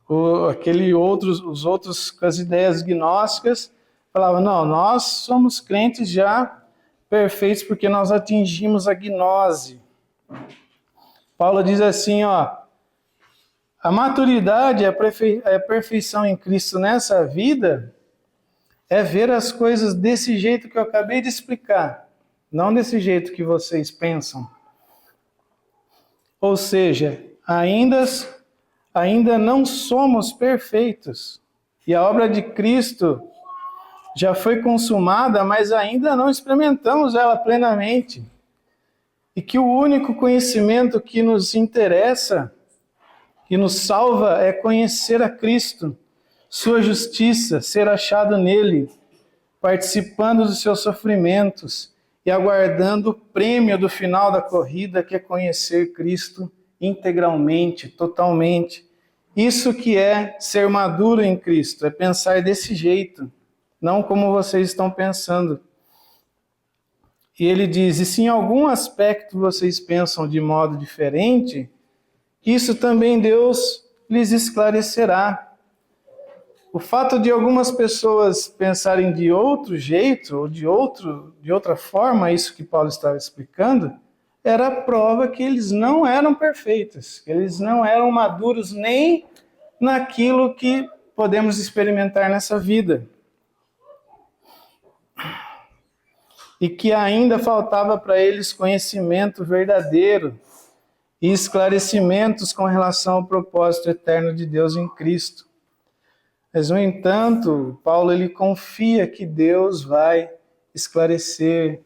[SPEAKER 1] Os outros com as ideias gnósticas falavam: não, nós somos crentes já perfeitos porque nós atingimos a gnose. Paulo diz assim, a maturidade, a perfeição em Cristo nessa vida é ver as coisas desse jeito que eu acabei de explicar, não desse jeito que vocês pensam. Ou seja, ainda não somos perfeitos. E a obra de Cristo já foi consumada, mas ainda não experimentamos ela plenamente. E que o único conhecimento que nos interessa, que nos salva, é conhecer a Cristo, sua justiça, ser achado nele, participando dos seus sofrimentos e aguardando o prêmio do final da corrida, que é conhecer Cristo integralmente, totalmente. Isso que é ser maduro em Cristo, é pensar desse jeito, não como vocês estão pensando. E ele diz: e se em algum aspecto vocês pensam de modo diferente, isso também Deus lhes esclarecerá. O fato de algumas pessoas pensarem de outro jeito, ou de outra forma, isso que Paulo estava explicando, era a prova que eles não eram perfeitos, que eles não eram maduros nem naquilo que podemos experimentar nessa vida. E que ainda faltava para eles conhecimento verdadeiro e esclarecimentos com relação ao propósito eterno de Deus em Cristo. Mas, no entanto, Paulo ele confia que Deus vai esclarecer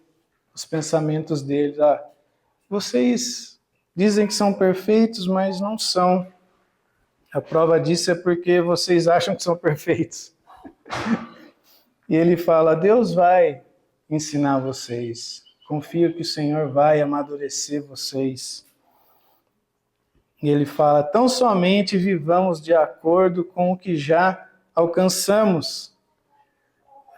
[SPEAKER 1] os pensamentos deles. Vocês dizem que são perfeitos, mas não são. A prova disso é porque vocês acham que são perfeitos. E ele fala: Deus vai ensinar vocês. Confio que o Senhor vai amadurecer vocês. E ele fala: tão somente vivamos de acordo com o que já alcançamos.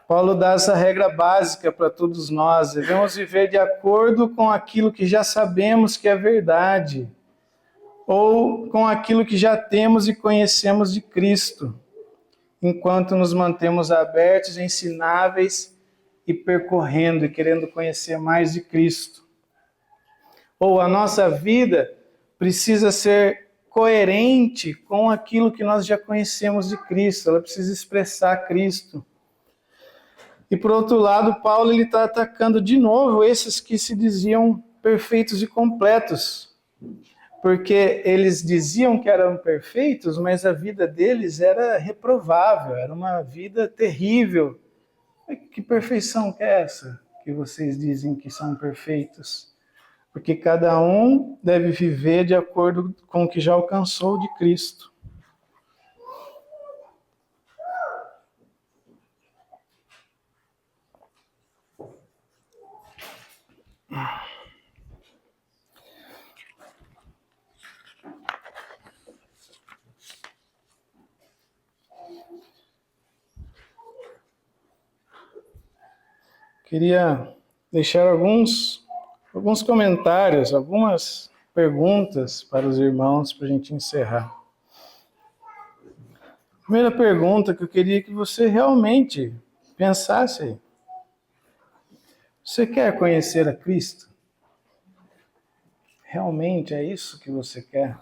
[SPEAKER 1] Paulo dá essa regra básica para todos nós. Devemos viver de acordo com aquilo que já sabemos que é verdade, ou com aquilo que já temos e conhecemos de Cristo, enquanto nos mantemos abertos, ensináveis e percorrendo e querendo conhecer mais de Cristo. Ou a nossa vida precisa ser coerente com aquilo que nós já conhecemos de Cristo, ela precisa expressar Cristo. E por outro lado, Paulo está atacando de novo esses que se diziam perfeitos e completos, porque eles diziam que eram perfeitos, mas a vida deles era reprovável, era uma vida terrível. Que perfeição que é essa que vocês dizem que são perfeitos? Porque cada um deve viver de acordo com o que já alcançou de Cristo. Queria deixar alguns comentários, algumas perguntas para os irmãos para a gente encerrar. Primeira pergunta que eu queria que você realmente pensasse aí. Você quer conhecer a Cristo? Realmente é isso que você quer?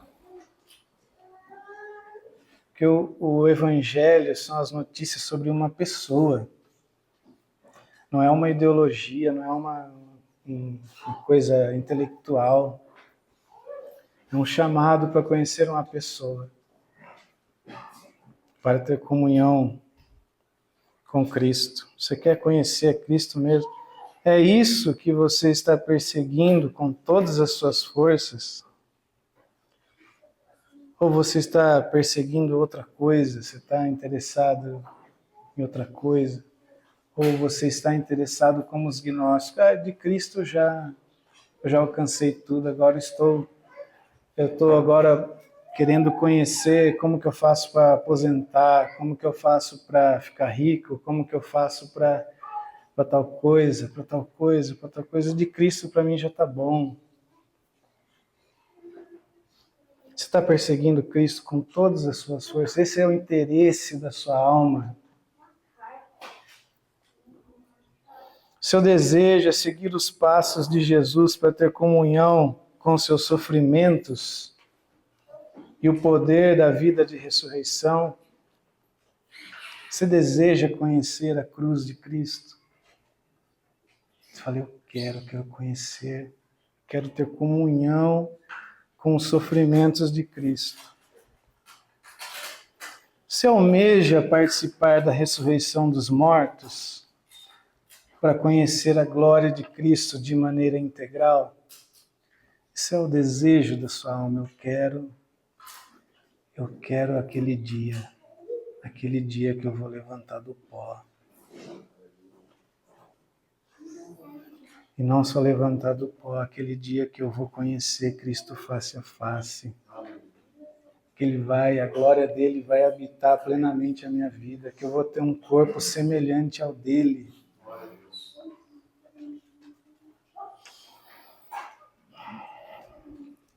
[SPEAKER 1] Porque o Evangelho são as notícias sobre uma pessoa. Não é uma ideologia, não é uma coisa intelectual. É um chamado para conhecer uma pessoa, para ter comunhão com Cristo. Você quer conhecer Cristo mesmo? É isso que você está perseguindo com todas as suas forças? Ou você está perseguindo outra coisa? Você está interessado em outra coisa? Ou você está interessado como os gnósticos? De Cristo eu já alcancei tudo, eu estou agora querendo conhecer como que eu faço para aposentar, como que eu faço para ficar rico, como que eu faço para tal coisa, para tal coisa, para tal coisa. De Cristo para mim já está bom. Você está perseguindo Cristo com todas as suas forças. Esse é o interesse da sua alma. Seu desejo é seguir os passos de Jesus para ter comunhão com seus sofrimentos e o poder da vida de ressurreição. Você deseja conhecer a cruz de Cristo? Você fala, eu quero conhecer, quero ter comunhão com os sofrimentos de Cristo. Você almeja participar da ressurreição dos mortos para conhecer a glória de Cristo de maneira integral? Esse é o desejo da sua alma. Eu quero aquele dia que eu vou levantar do pó. E não só levantar do pó, aquele dia que eu vou conhecer Cristo face a face. Que a glória dele vai habitar plenamente a minha vida, que eu vou ter um corpo semelhante ao dele.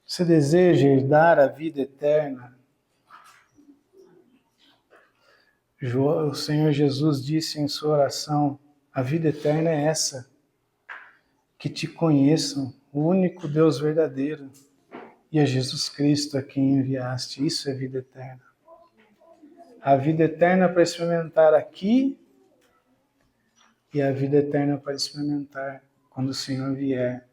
[SPEAKER 1] Você deseja herdar a vida eterna? O Senhor Jesus disse em sua oração, a vida eterna é essa, que te conheçam, o único Deus verdadeiro, e a Jesus Cristo a quem enviaste. Isso é vida eterna. A vida eterna para experimentar aqui e a vida eterna para experimentar quando o Senhor vier,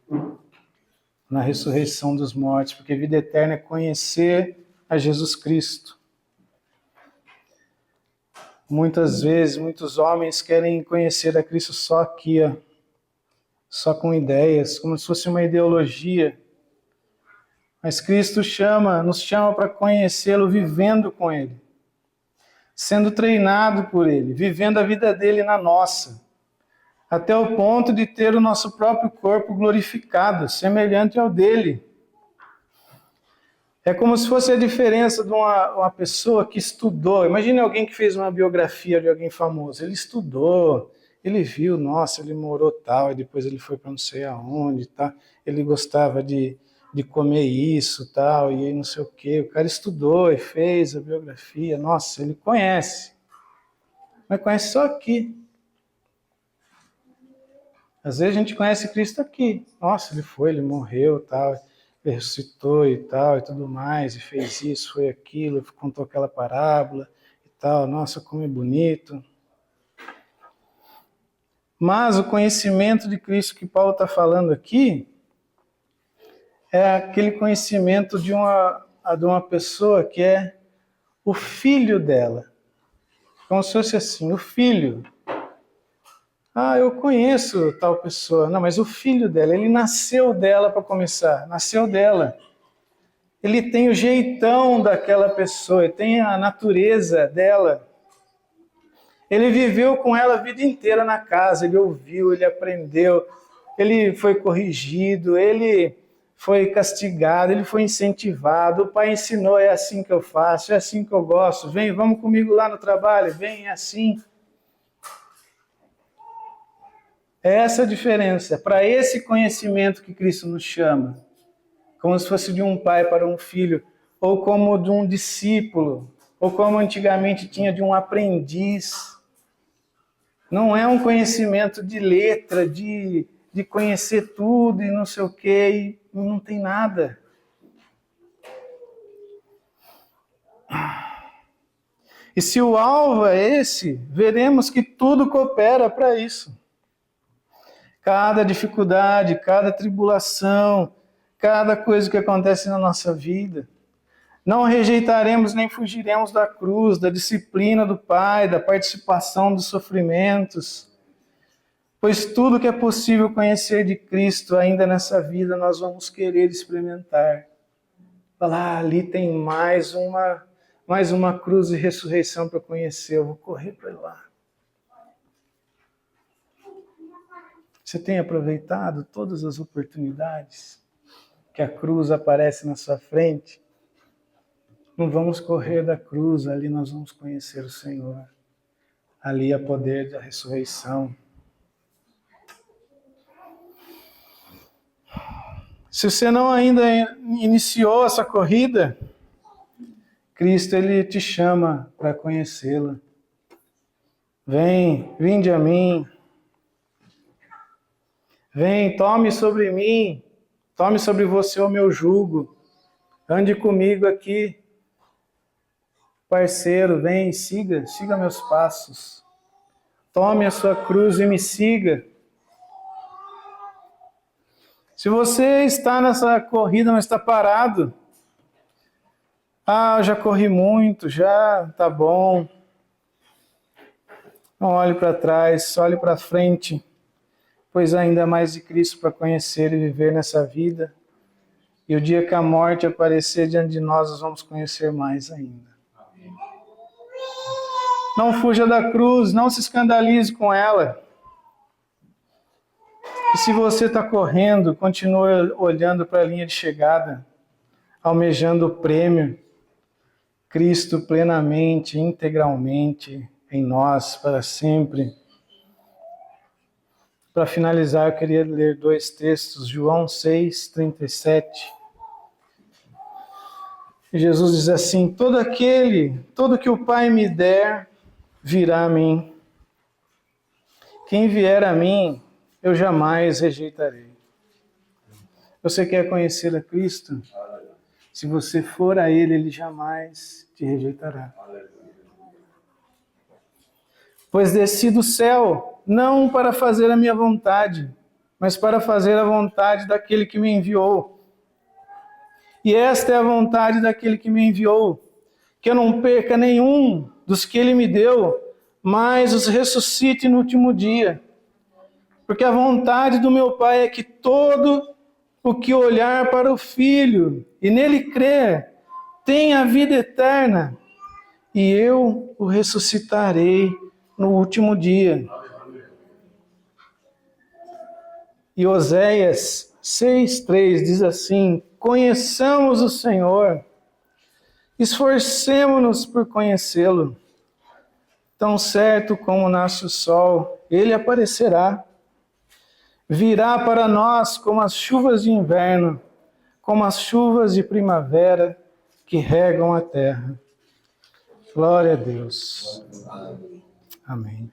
[SPEAKER 1] na ressurreição dos mortos, porque vida eterna é conhecer a Jesus Cristo. Muitas vezes, muitos homens querem conhecer a Cristo só aqui, só com ideias, como se fosse uma ideologia. Mas Cristo nos chama para conhecê-lo vivendo com Ele, sendo treinado por Ele, vivendo a vida dele na nossa, até o ponto de ter o nosso próprio corpo glorificado, semelhante ao dele. É como se fosse a diferença de uma pessoa que estudou. Imagine alguém que fez uma biografia de alguém famoso. Ele estudou, ele viu, nossa, ele morou tal, e depois ele foi para não sei aonde, tá? Ele gostava de comer isso, tal, e não sei o quê. O cara estudou e fez a biografia. Nossa, ele conhece. Mas conhece só aqui. Às vezes a gente conhece Cristo aqui. Nossa, ele morreu, tal, ele ressuscitou e tal, e tudo mais, e fez isso, foi aquilo, contou aquela parábola e tal. Nossa, como é bonito. Mas o conhecimento de Cristo que Paulo está falando aqui é aquele conhecimento de uma pessoa que é o filho dela. Como se fosse assim, o filho. Eu conheço tal pessoa. Não, mas o filho dela, ele nasceu dela para começar, nasceu dela. Ele tem o jeitão daquela pessoa, ele tem a natureza dela. Ele viveu com ela a vida inteira na casa, ele ouviu, ele aprendeu, ele foi corrigido, ele foi castigado, ele foi incentivado, o pai ensinou, é assim que eu faço, é assim que eu gosto, vem, vamos comigo lá no trabalho, vem, é assim. É essa a diferença, para esse conhecimento que Cristo nos chama. como se fosse de um pai para um filho, ou como de um discípulo, ou como antigamente tinha de um aprendiz. Não é um conhecimento de letra, de conhecer tudo e não sei o quê, e não tem nada. E se o alvo é esse, veremos que tudo coopera para isso. Cada dificuldade, cada tribulação, cada coisa que acontece na nossa vida. Não rejeitaremos nem fugiremos da cruz, da disciplina do Pai, da participação dos sofrimentos. Pois tudo que é possível conhecer de Cristo ainda nessa vida, nós vamos querer experimentar. Falar, ali tem mais uma cruz de ressurreição para conhecer, eu vou correr para lá. Você tem aproveitado todas as oportunidades que a cruz aparece na sua frente? Não vamos correr da cruz, ali nós vamos conhecer o Senhor. Ali é o poder da ressurreição. Se você não ainda iniciou essa corrida, Cristo, Ele te chama para conhecê-la. Vinde a mim. Vem, tome sobre mim, tome sobre você o meu jugo. Ande comigo aqui. Parceiro, vem, siga meus passos. Tome a sua cruz e me siga. Se você está nessa corrida, mas está parado, eu já corri muito, já tá bom. Não olhe para trás, olhe para frente, pois há ainda mais de Cristo para conhecer e viver nessa vida. E o dia que a morte aparecer diante de nós, nós vamos conhecer mais ainda. Não fuja da cruz, não se escandalize com ela. E se você está correndo, continue olhando para a linha de chegada, almejando o prêmio, Cristo plenamente, integralmente em nós, para sempre. Para finalizar, eu queria ler 2 textos, João 6, 37. Jesus diz assim, todo que o Pai me der, virá a mim. Quem vier a mim, eu jamais rejeitarei. Você quer conhecer a Cristo? Se você for a Ele, Ele jamais te rejeitará. Pois desci do céu, não para fazer a minha vontade, mas para fazer a vontade daquele que me enviou. E esta é a vontade daquele que me enviou, que eu não perca nenhum dos que Ele me deu, mas os ressuscite no último dia. Porque a vontade do meu Pai é que todo o que olhar para o Filho e nele crer tenha a vida eterna, e eu o ressuscitarei no último dia. E Oséias 6,3 diz assim, conheçamos o Senhor, esforcemo-nos por conhecê-lo. Tão certo como nasce o sol, ele aparecerá. Virá para nós como as chuvas de inverno, como as chuvas de primavera que regam a terra. Glória a Deus. Amém.